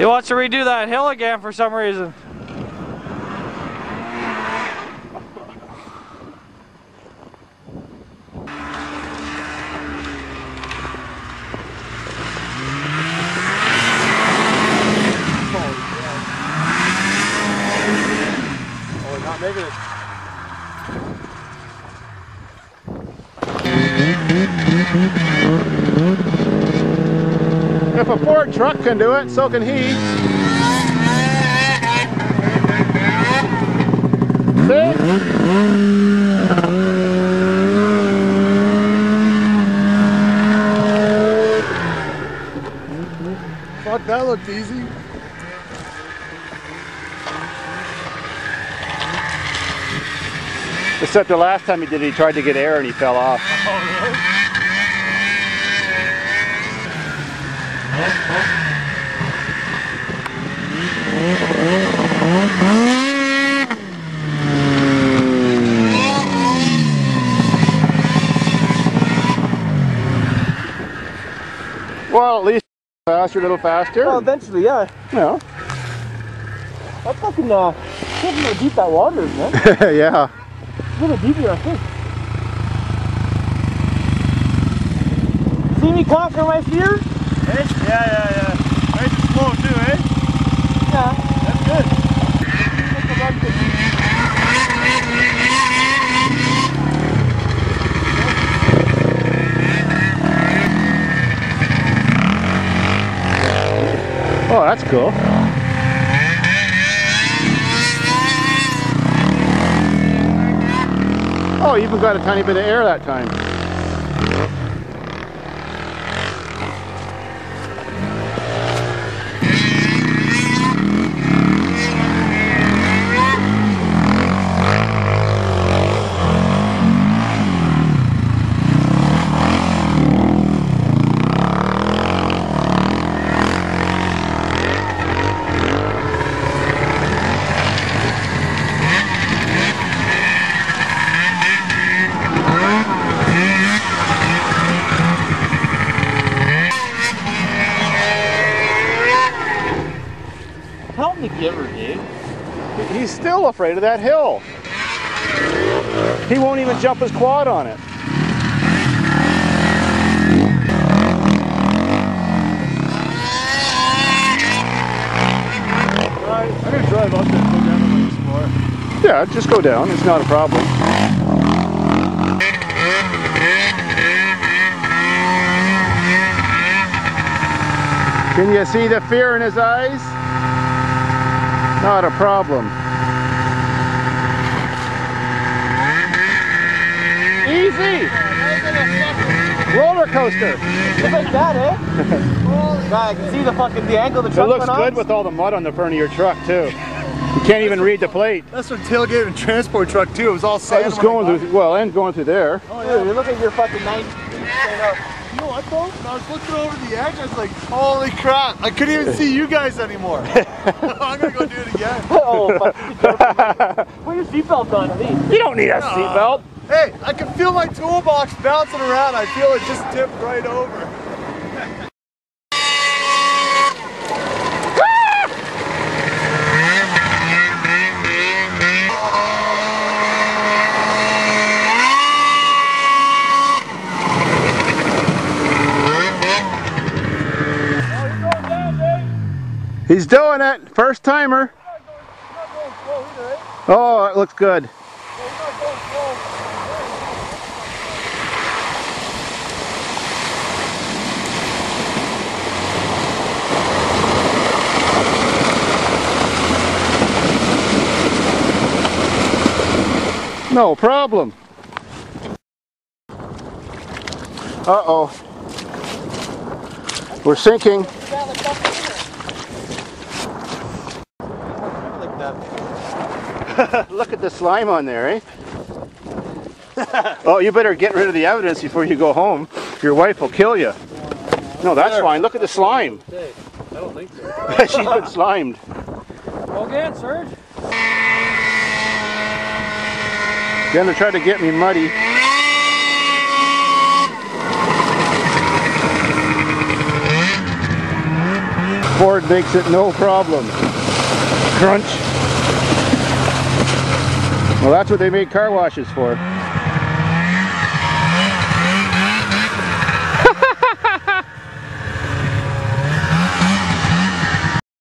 He wants to redo that hill again for some reason. Oh, we're not making it. If a Ford truck can do it, so can he. See? Fuck, that looked easy. Except the last time he did it, he tried to get air and he fell off. Oh, really? Well, at least faster, a little faster. Well, eventually, yeah. Yeah. That's fucking, can't believe how deep that water is, man. Yeah. It's a little deeper, I think. See me conquer my fear? Eh? Yeah. Nice and slow too, eh? Yeah. That's good. Oh, that's cool. Oh, you even got a tiny bit of air that time. Help me give her, dude. He's still afraid of that hill. He won't even jump his quad on it. I'm gonna drive up there and go down and explore. Yeah, just go down. It's not a problem. Can you see the fear in his eyes? Not a problem. Easy! Roller coaster! Just like that, eh? God, I can see the angle of the truck. It looks good with all the mud on the front of your truck too. You can't even read the plate. That's from tailgate and transport truck too. It was all sand. I was going through, well, and going through there. Oh yeah, you look at your fucking 9 up. You know what though? When I was looking over the edge, I was like, holy crap, I couldn't even see you guys anymore. I'm gonna go do it again. Oh, fuck. Put your seatbelt on, I mean. You don't need a seatbelt. Hey, I can feel my toolbox bouncing around. I feel it just tipped right over. He's doing it. First timer. Oh, it looks good. No problem. Uh-oh. We're sinking. Look at the slime on there, eh? Oh, you better get rid of the evidence before you go home. Your wife will kill you. No, that's fine. Look at the slime. I don't think so. She's been slimed. Go again, Serge. Gonna try to get me muddy. Ford makes it no problem. Crunch. Well, that's what they made car washes for.